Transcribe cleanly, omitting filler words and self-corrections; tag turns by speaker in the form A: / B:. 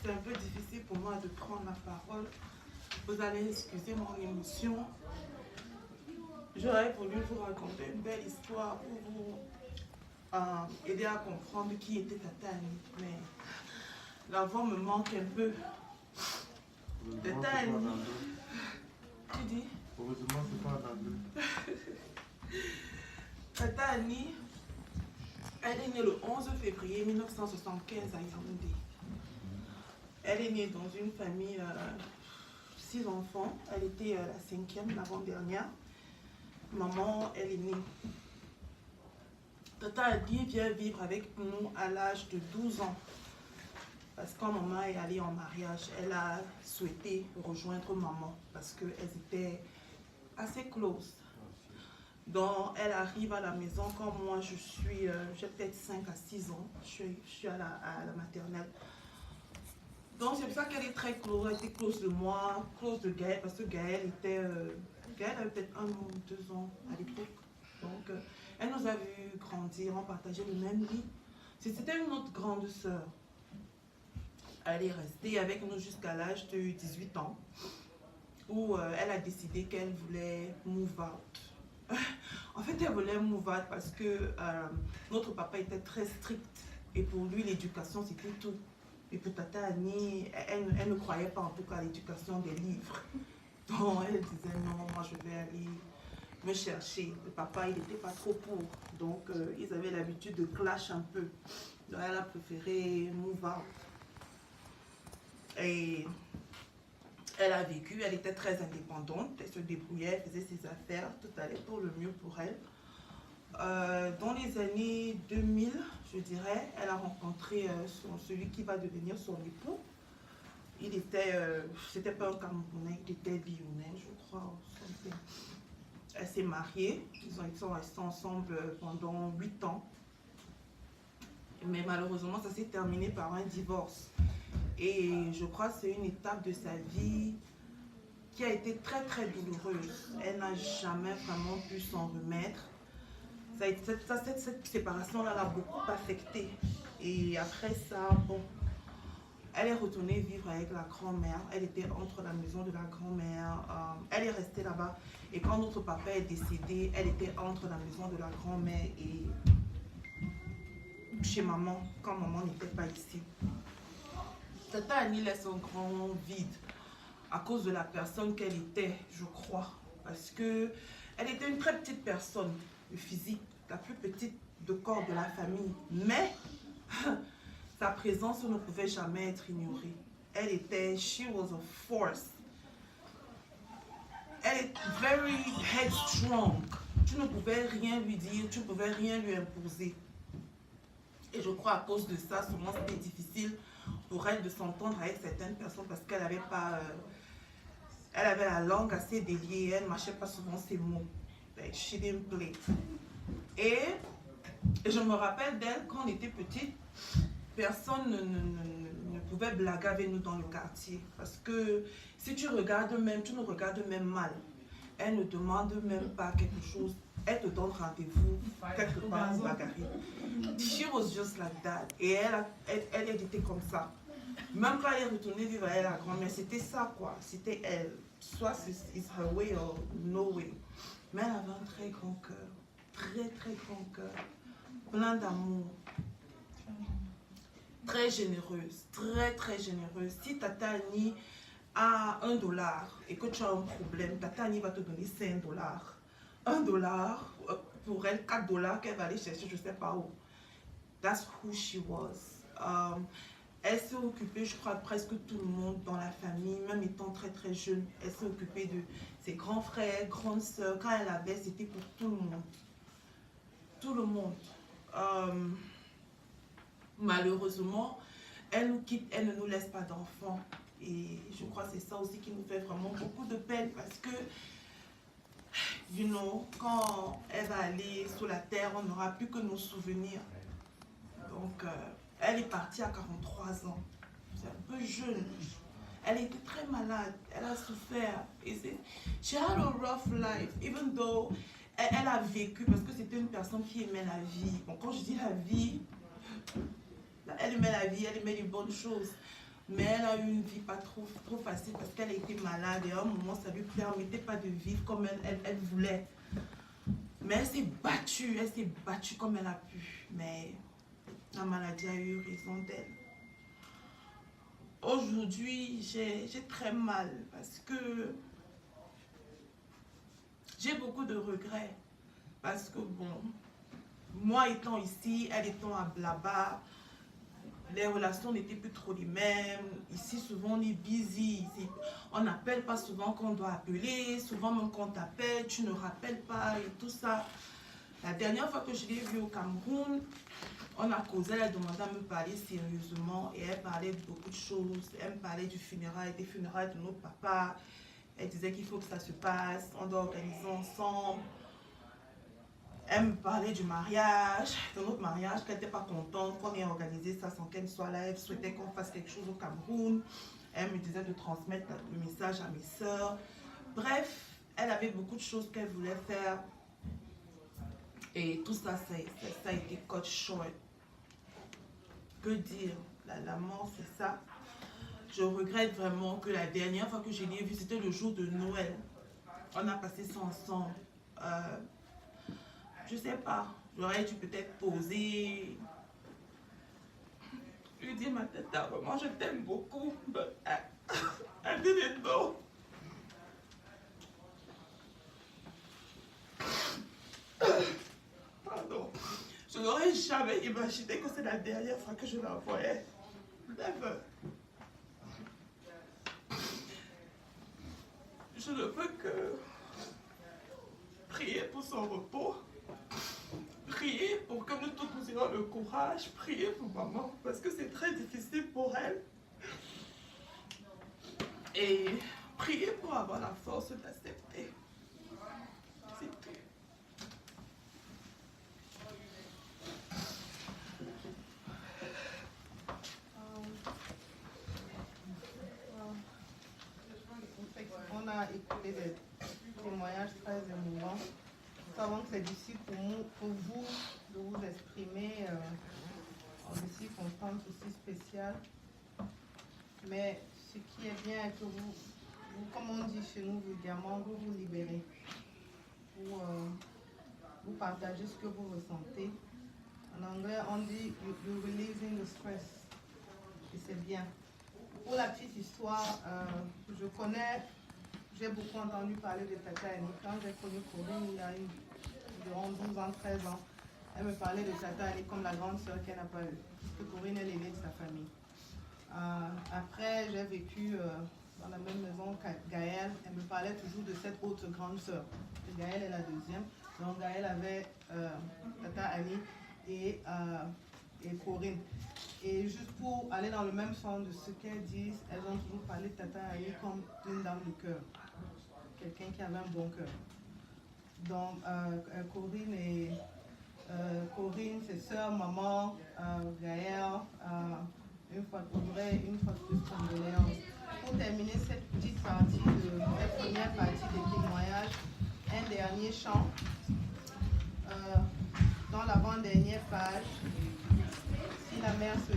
A: c'est un peu difficile pour moi de prendre la parole. Vous allez excuser mon émotion. J'aurais voulu vous raconter une belle histoire pour vous aider à comprendre qui était Tata Annie. Mais la voix me manque un peu. Tata Annie. Tu dis?
B: Heureusement, c'est pas en anglais.
A: Tata Annie, elle est née le 11 février 1975 à Yaoundé. Elle est née dans une famille, 6 enfants. Elle était la 5e, l'avant-dernière. Maman, elle est née. Tata Annie vient vivre avec nous à l'âge de 12 ans. Parce que quand maman est allée en mariage, elle a souhaité rejoindre maman parce qu'elles étaient assez close. Donc, elle arrive à la maison quand moi j'ai peut-être 5 à 6 ans. Je suis à la maternelle. Donc, c'est pour ça qu'elle est très close. Elle était close de moi, close de Gaël, parce que Gaël avait peut-être 1 ou 2 ans à l'époque. Donc, elle nous a vu grandir, on partageait le même lit. C'était une autre grande sœur. Elle est restée avec nous jusqu'à l'âge de 18 ans, où elle a décidé qu'elle voulait move out. En fait, elle voulait move out parce que notre papa était très strict. Et pour lui, l'éducation, c'était tout. Et pour Tata Annie, elle ne croyait pas en tout cas à l'éducation des livres. Donc, elle disait non, moi je vais aller me chercher. Le papa, il n'était pas trop pour. Donc, ils avaient l'habitude de clash un peu. Donc, elle a préféré move out. Et elle a vécu, elle était très indépendante, elle se débrouillait, elle faisait ses affaires, tout allait pour le mieux pour elle. Dans les années 2000, je dirais, elle a rencontré celui qui va devenir son époux. Il était, c'était pas un Camerounais, il était Lyonnais, je crois. Elle s'est mariée, ils sont restés ensemble pendant 8 ans. Mais malheureusement, ça s'est terminé par un divorce. Et je crois que c'est une étape de sa vie qui a été très très douloureuse. Elle n'a jamais vraiment pu s'en remettre. Cette séparation-là l'a beaucoup affectée. Et après ça, bon, elle est retournée vivre avec la grand-mère. Elle était entre la maison de la grand-mère. Elle est restée là-bas. Et quand notre papa est décédé, elle était entre la maison de la grand-mère et chez maman, quand maman n'était pas ici. Tata Annie laisse un grand vide à cause de la personne qu'elle était, je crois. Parce que elle était une très petite personne, de physique, la plus petite de corps de la famille. Mais sa présence ne pouvait jamais être ignorée. Elle était, she was a force. Elle est very headstrong. Tu ne pouvais rien lui dire, tu ne pouvais rien lui imposer. Et je crois à cause de ça, souvent c'était difficile pour elle de s'entendre avec certaines personnes parce qu'elle n'avait pas, elle avait la langue assez déliée, elle ne mâchait pas souvent ses mots. Like, she didn't play. Et je me rappelle d'elle quand on était petite, personne ne pouvait blaguer avec nous dans le quartier parce que si tu regardes même, tu nous regardes même mal. Elle ne demande même pas quelque chose. Elle te donne rendez-vous quelque part au bagarre. She was just like that. Et elle était comme ça. Même quand elle est retournée vivre avec la grand-mère, c'était ça quoi. C'était elle. Soit it's her way or no way. Mais elle avait un très grand cœur. Très très grand cœur. Plein d'amour. Très généreuse. Très très généreuse. Si Tata Annie a $1 et que tu as un problème, Tata Annie va te donner $5. $1 pour elle, $4 qu'elle va aller chercher, je ne sais pas où. That's who she was. Elle s'est occupée, je crois, de presque tout le monde dans la famille, même étant très très jeune. Elle s'est occupée de ses grands frères, grandes sœurs. Quand elle avait, c'était pour tout le monde. Tout le monde. Malheureusement, elle nous quitte, elle ne nous laisse pas d'enfants. Et je crois que c'est ça aussi qui nous fait vraiment beaucoup de peine parce que, you know, quand elle va aller sous la terre, on n'aura plus que nos souvenirs. Donc, elle est partie à 43 ans. C'est un peu jeune. Elle était très malade. Elle a souffert. She had a rough life, even though elle a vécu, parce que c'était une personne qui aimait la vie. Bon, quand je dis la vie, elle aimait la vie, elle aimait les bonnes choses. Mais elle a eu une vie pas trop facile parce qu'elle a été malade et à un moment, ça ne lui permettait pas de vivre comme elle voulait. Mais elle s'est battue comme elle a pu. Mais la maladie a eu raison d'elle. Aujourd'hui, j'ai très mal parce que j'ai beaucoup de regrets. Parce que bon, moi étant ici, elle étant là-bas, les relations n'étaient plus trop les mêmes. Ici, souvent, on est busy. On n'appelle pas souvent quand on doit appeler. Souvent, même quand on t'appelle, tu ne rappelles pas et tout ça. La dernière fois que je l'ai vue au Cameroun, on a causé, elle a demandé à me parler sérieusement et elle parlait de beaucoup de choses. Elle me parlait des funérailles de notre papa. Elle disait qu'il faut que ça se passe, on doit organiser ensemble. Elle me parlait du mariage, de notre mariage, qu'elle n'était pas contente qu'on ait organisé ça sans qu'elle soit là. Elle souhaitait qu'on fasse quelque chose au Cameroun. Elle me disait de transmettre le message à mes soeurs. Bref, elle avait beaucoup de choses qu'elle voulait faire. Et tout ça, ça a été cut short. Que dire? La mort, c'est ça. Je regrette vraiment que la dernière fois que je l'ai vue, c'était le jour de Noël. On a passé ça ensemble. Je sais pas, j'aurais dû peut-être poser, lui dire ma tête, vraiment je t'aime beaucoup, but I didn't know. Pardon, je n'aurais jamais imaginé que c'est la dernière fois que je la voyais. Never. Je ne peux que prier pour son repos. Priez pour que nous tous nous ayons le courage. Priez pour maman parce que c'est très difficile pour elle. Et priez pour avoir la force d'accepter. C'est tout.
C: On a écouté des témoignages très émouvants. Nous savons que c'est difficile pour vous de vous exprimer en des circonstances aussi spéciales. Mais ce qui est bien est que vous, comme on dit chez nous vulgairement, vous vous libérez. Vous partagez ce que vous ressentez. En anglais, on dit you're releasing the stress. Et c'est bien. Pour la petite histoire, j'ai beaucoup entendu parler de Tata Annie. Quand j'ai connu Corinne, il y a environ 12 ans, 13 ans, elle me parlait de Tata Annie comme la grande sœur qu'elle n'a pas eue. Parce que Corinne est l'aînée de sa famille. Après, j'ai vécu dans la même maison que Gaëlle. Elle me parlait toujours de cette autre grande sœur. Gaëlle est la deuxième. Donc Gaëlle avait Tata Annie et Corinne. Et juste pour aller dans le même sens de ce qu'elles disent, elles ont toujours parlé de Tata Annie comme une dame de cœur. Quelqu'un qui avait un bon cœur. Donc Corinne, ses sœurs, maman, Gaëlle, une fois de plus condoléances. Pour terminer cette petite partie, cette première partie des témoignages, un dernier chant. Dans l'avant-dernière page, si la mère se